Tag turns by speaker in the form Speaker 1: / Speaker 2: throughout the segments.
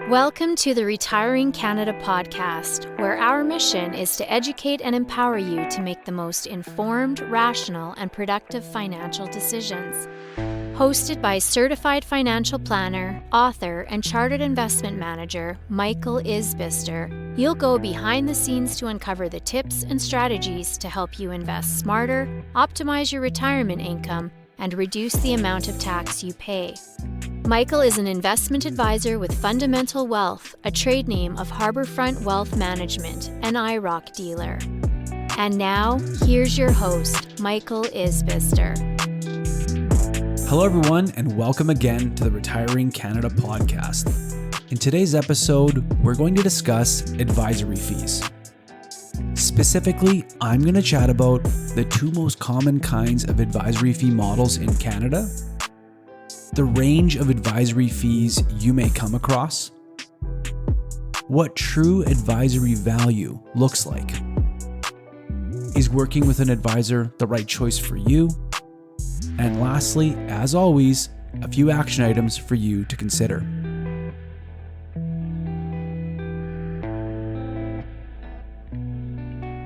Speaker 1: Welcome to the Retiring Canada podcast, where our mission is to educate and empower you to make the most informed, rational, and productive financial decisions. Hosted by certified financial planner, author, and chartered investment manager Michael Isbister, you'll go behind the scenes to uncover the tips and strategies to help you invest smarter, optimize your retirement income, and reduce the amount of tax you pay. Michael is an investment advisor with Fundamental Wealth, a trade name of Harbourfront Wealth Management, an IROC dealer. And now, here's your host, Michael Isbister.
Speaker 2: Hello everyone, and welcome again to the Retiring Canada podcast. In today's episode, we're going to discuss advisory fees. Specifically, I'm going to chat about the two most common kinds of advisory fee models in Canada, the range of advisory fees you may come across, what true advisory value looks like. Is working with an advisor the right choice for you? And lastly, as always, a few action items for you to consider.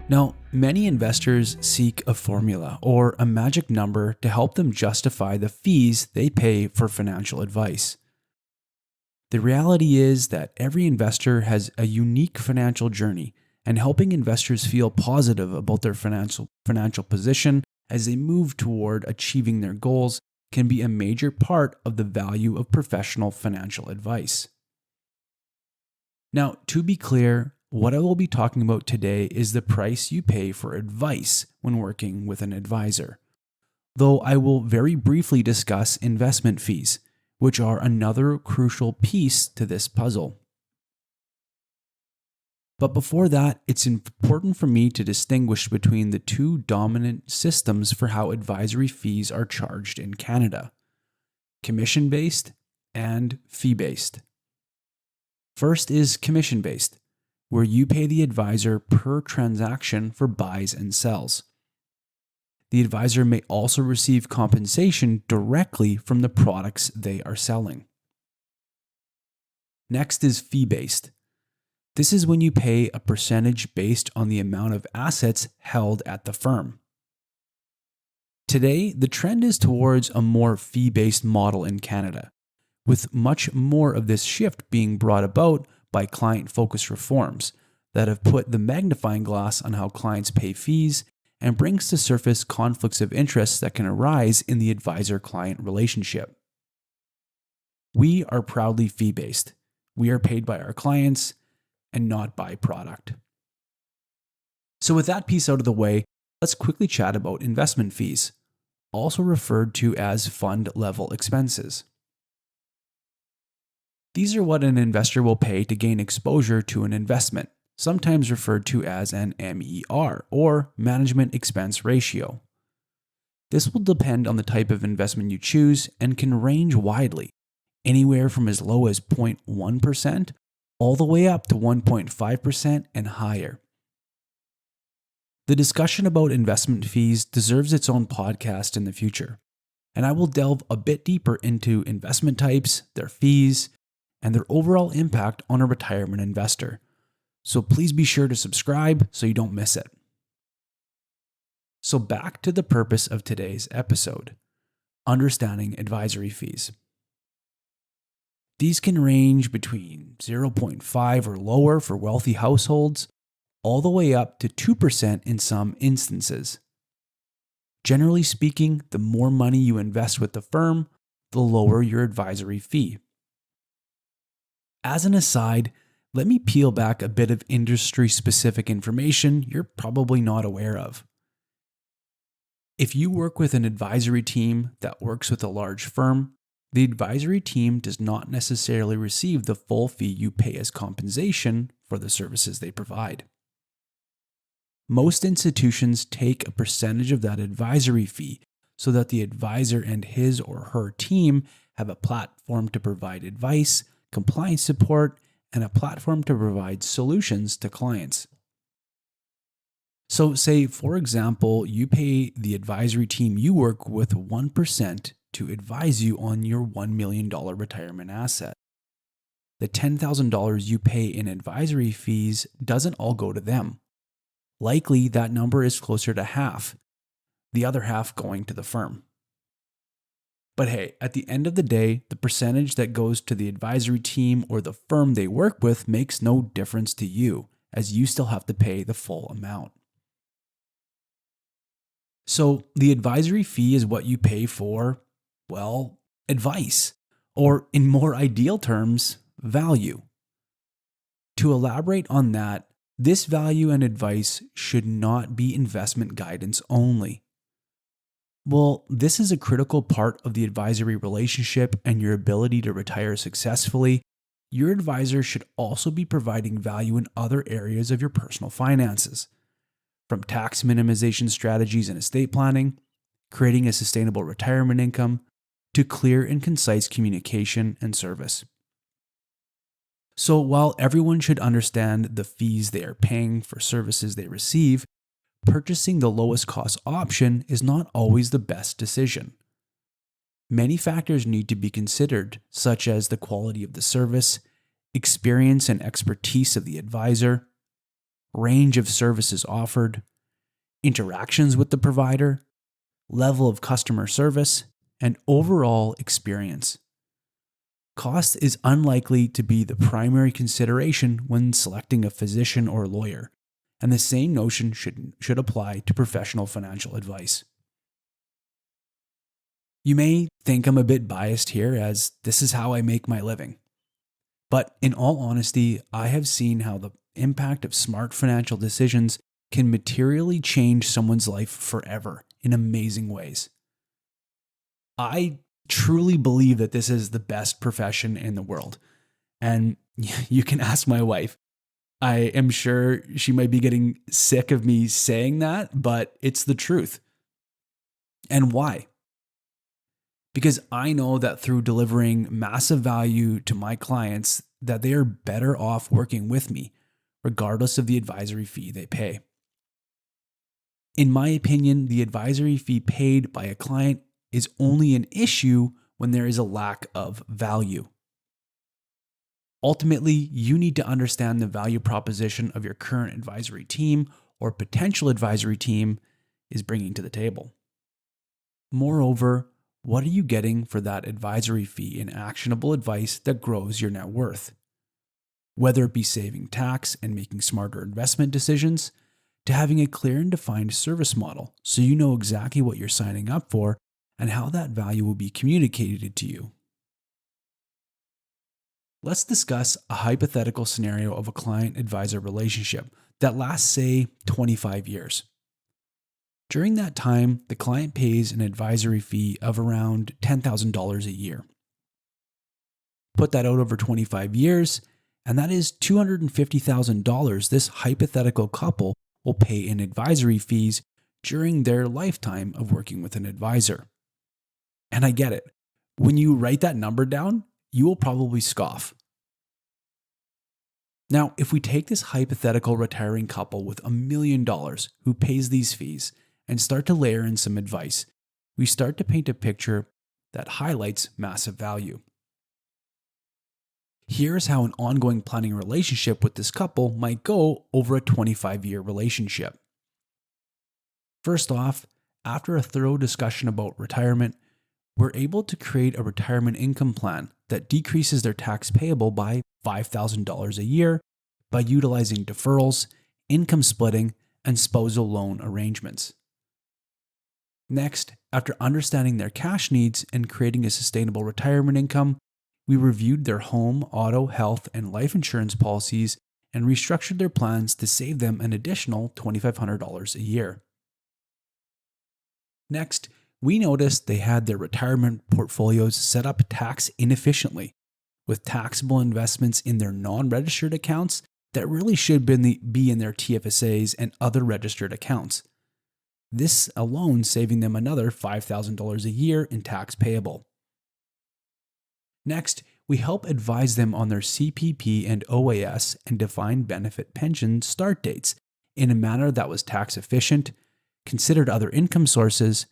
Speaker 2: Now, many investors seek a formula or a magic number to help them justify the fees they pay for financial advice. The reality is that every investor has a unique financial journey, and helping investors feel positive about their financial position as they move toward achieving their goals can be a major part of the value of professional financial advice. Now, to be clear, what I will be talking about today is the price you pay for advice when working with an advisor, though I will very briefly discuss investment fees, which are another crucial piece to this puzzle. But before that, it's important for me to distinguish between the two dominant systems for how advisory fees are charged in Canada: commission-based and fee-based. First is commission-based, where you pay the advisor per transaction for buys and sells. The advisor may also receive compensation directly from the products they are selling. Next is fee-based. This is when you pay a percentage based on the amount of assets held at the firm. Today, the trend is towards a more fee-based model in Canada, with much more of this shift being brought about by client-focused reforms that have put the magnifying glass on how clients pay fees and brings to surface conflicts of interest that can arise in the advisor-client relationship. We are proudly fee-based. We are paid by our clients and not by product. So with that piece out of the way, let's quickly chat about investment fees, also referred to as fund-level expenses. These are what an investor will pay to gain exposure to an investment, sometimes referred to as an MER, or management expense ratio. This will depend on the type of investment you choose and can range widely, anywhere from as low as 0.1% all the way up to 1.5% and higher. The discussion about investment fees deserves its own podcast in the future, and I will delve a bit deeper into investment types, their fees, and their overall impact on a retirement investor. So please be sure to subscribe so you don't miss it. So back to the purpose of today's episode: understanding advisory fees. These can range between 0.5 or lower for wealthy households, all the way up to 2% in some instances. Generally speaking, the more money you invest with the firm, the lower your advisory fee. As an aside, let me peel back a bit of industry-specific information you're probably not aware of. If you work with an advisory team that works with a large firm, the advisory team does not necessarily receive the full fee you pay as compensation for the services they provide. Most institutions take a percentage of that advisory fee so that the advisor and his or her team have a platform to provide advice, compliance support, and a platform to provide solutions to clients. So say, for example, you pay the advisory team you work with 1% to advise you on your $1 million retirement asset. the $10,000 you pay in advisory fees doesn't all go to them. Likely that number is closer to half, the other half going to the firm. But hey, at the end of the day, the percentage that goes to the advisory team or the firm they work with makes no difference to you, as you still have to pay the full amount. So the advisory fee is what you pay for, well, advice, or in more ideal terms, value. To elaborate on that, this value and advice should not be investment guidance only. Well, this is a critical part of the advisory relationship and your ability to retire successfully. Your advisor should also be providing value in other areas of your personal finances, from tax minimization strategies and estate planning, creating a sustainable retirement income, to clear and concise communication and service. So while everyone should understand the fees they are paying for services they receive, purchasing the lowest cost option is not always the best decision. Many factors need to be considered, such as the quality of the service, experience and expertise of the advisor, range of services offered, interactions with the provider, level of customer service, and overall experience. Cost is unlikely to be the primary consideration when selecting a physician or lawyer, and the same notion should apply to professional financial advice. You may think I'm a bit biased here, as this is how I make my living. But in all honesty, I have seen how the impact of smart financial decisions can materially change someone's life forever in amazing ways. I truly believe that this is the best profession in the world. And you can ask my wife. I am sure she might be getting sick of me saying that, but it's the truth. And why? Because I know that through delivering massive value to my clients, that they are better off working with me, regardless of the advisory fee they pay. In my opinion, the advisory fee paid by a client is only an issue when there is a lack of value. Ultimately, you need to understand the value proposition of your current advisory team or potential advisory team is bringing to the table. Moreover, what are you getting for that advisory fee in actionable advice that grows your net worth? Whether it be saving tax and making smarter investment decisions, to having a clear and defined service model so you know exactly what you're signing up for and how that value will be communicated to you. Let's discuss a hypothetical scenario of a client-advisor relationship that lasts, say, 25 years. During that time, the client pays an advisory fee of around $10,000 a year. Put that out over 25 years, and that is $250,000 this hypothetical couple will pay in advisory fees during their lifetime of working with an advisor. And I get it. When you write that number down, you will probably scoff. Now, if we take this hypothetical retiring couple with $1 million who pays these fees and start to layer in some advice, we start to paint a picture that highlights massive value. Here's how an ongoing planning relationship with this couple might go over a 25-year relationship. First off, after a thorough discussion about retirement, we're able to create a retirement income plan that decreases their tax payable by $5,000 a year by utilizing deferrals, income splitting, and spousal loan arrangements. Next, after understanding their cash needs and creating a sustainable retirement income, we reviewed their home, auto, health, and life insurance policies and restructured their plans to save them an additional $2,500 a year. Next, we noticed they had their retirement portfolios set up tax inefficiently, with taxable investments in their non-registered accounts that really should be in their TFSAs and other registered accounts. This alone saving them another $5,000 a year in tax payable. Next, we help advise them on their CPP and OAS and defined benefit pension start dates in a manner that was tax efficient, considered other income sources,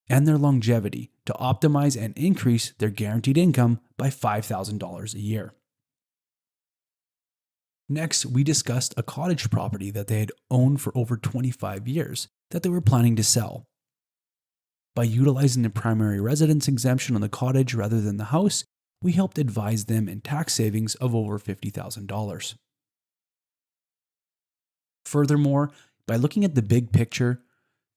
Speaker 2: and their longevity to optimize and increase their guaranteed income by $5,000 a year. Next, we discussed a cottage property that they had owned for over 25 years that they were planning to sell. By utilizing the primary residence exemption on the cottage rather than the house, we helped advise them in tax savings of over $50,000. Furthermore, by looking at the big picture,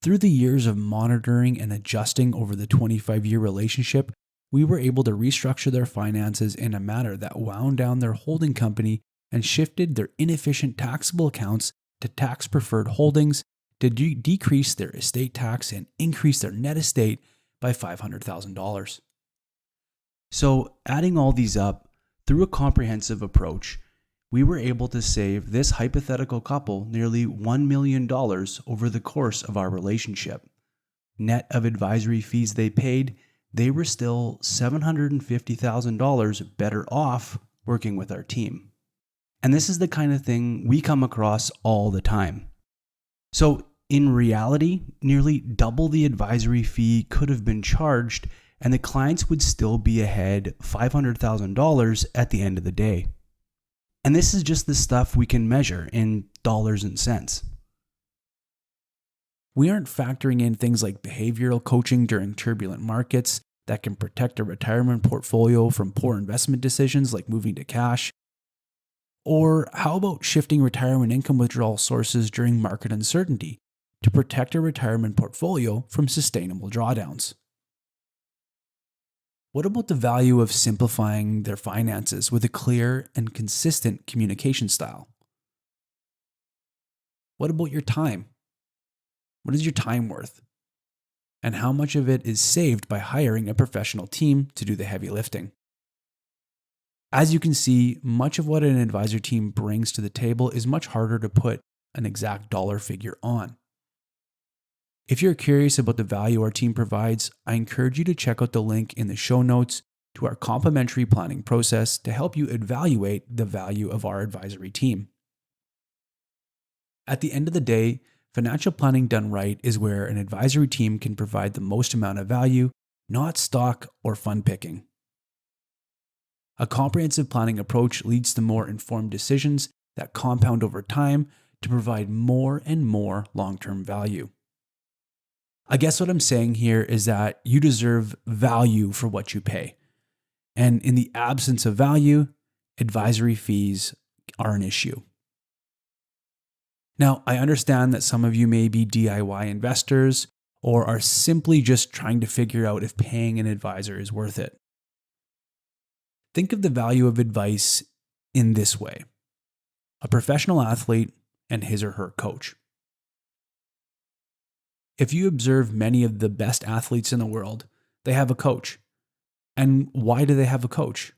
Speaker 2: through the years of monitoring and adjusting over the 25-year relationship, we were able to restructure their finances in a manner that wound down their holding company and shifted their inefficient taxable accounts to tax-preferred holdings to decrease their estate tax and increase their net estate by $500,000. So, adding all these up, through a comprehensive approach, we were able to save this hypothetical couple nearly $1 million over the course of our relationship. Net of advisory fees they paid, they were still $750,000 better off working with our team. And this is the kind of thing we come across all the time. So in reality, nearly double the advisory fee could have been charged, and the clients would still be ahead $500,000 at the end of the day. And this is just the stuff we can measure in dollars and cents. We aren't factoring in things like behavioral coaching during turbulent markets that can protect a retirement portfolio from poor investment decisions like moving to cash. Or how about shifting retirement income withdrawal sources during market uncertainty to protect a retirement portfolio from sustainable drawdowns? What about the value of simplifying their finances with a clear and consistent communication style? What about your time? What is your time worth? And how much of it is saved by hiring a professional team to do the heavy lifting? As you can see, much of what an advisor team brings to the table is much harder to put an exact dollar figure on. If you're curious about the value our team provides, I encourage you to check out the link in the show notes to our complimentary planning process to help you evaluate the value of our advisory team. At the end of the day, financial planning done right is where an advisory team can provide the most amount of value, not stock or fund picking. A comprehensive planning approach leads to more informed decisions that compound over time to provide more and more long-term value. I guess what I'm saying here is that you deserve value for what you pay. And in the absence of value, advisory fees are an issue. Now, I understand that some of you may be DIY investors or are simply just trying to figure out if paying an advisor is worth it. Think of the value of advice in this way: a professional athlete and his or her coach. If you observe many of the best athletes in the world, they have a coach. And why do they have a coach?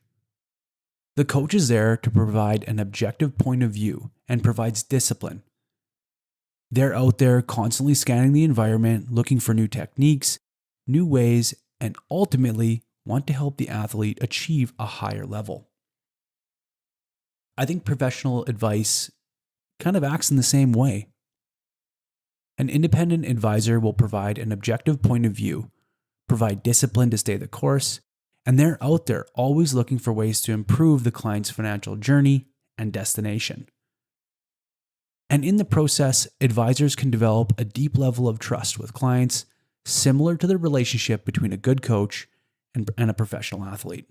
Speaker 2: The coach is there to provide an objective point of view and provides discipline. They're out there constantly scanning the environment, looking for new techniques, new ways, and ultimately want to help the athlete achieve a higher level. I think professional advice kind of acts in the same way. An independent advisor will provide an objective point of view, provide discipline to stay the course, and they're out there always looking for ways to improve the client's financial journey and destination. And in the process, advisors can develop a deep level of trust with clients, similar to the relationship between a good coach and a professional athlete.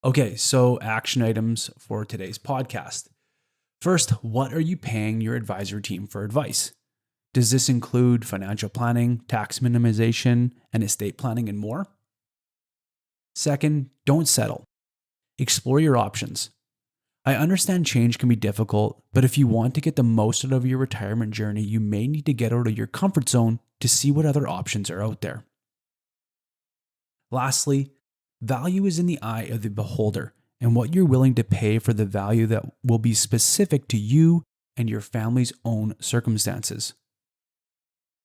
Speaker 2: Okay, so action items for today's podcast. First, what are you paying your advisor team for advice? Does this include financial planning, tax minimization, and estate planning, and more? Second, don't settle. Explore your options. I understand change can be difficult, but if you want to get the most out of your retirement journey, you may need to get out of your comfort zone to see what other options are out there. Lastly, value is in the eye of the beholder, and what you're willing to pay for the value that will be specific to you and your family's own circumstances.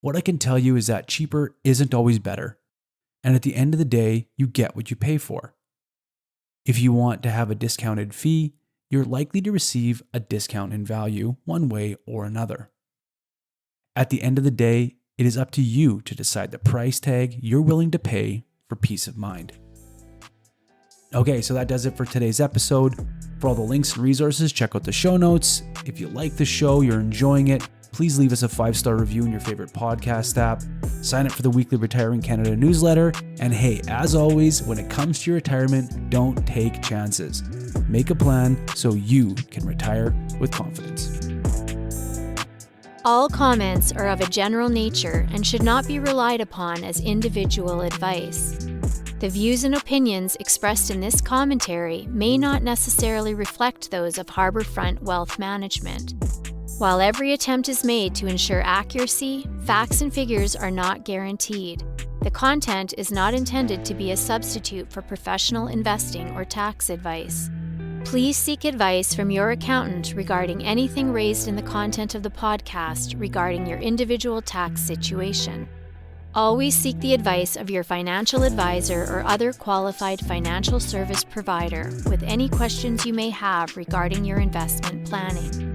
Speaker 2: What I can tell you is that cheaper isn't always better, and at the end of the day, you get what you pay for. If you want to have a discounted fee, you're likely to receive a discount in value one way or another. At the end of the day, it is up to you to decide the price tag you're willing to pay for peace of mind. Okay, so that does it for today's episode. For all the links and resources, check out the show notes. If you like the show, you're enjoying it, please leave us a 5-star review in your favorite podcast app. Sign up for the weekly Retiring Canada newsletter. And hey, as always, when it comes to your retirement, don't take chances. Make a plan so you can retire with confidence.
Speaker 1: All comments are of a general nature and should not be relied upon as individual advice. The views and opinions expressed in this commentary may not necessarily reflect those of Harbourfront Wealth Management. While every attempt is made to ensure accuracy, facts and figures are not guaranteed. The content is not intended to be a substitute for professional investing or tax advice. Please seek advice from your accountant regarding anything raised in the content of the podcast regarding your individual tax situation. Always seek the advice of your financial advisor or other qualified financial service provider with any questions you may have regarding your investment planning.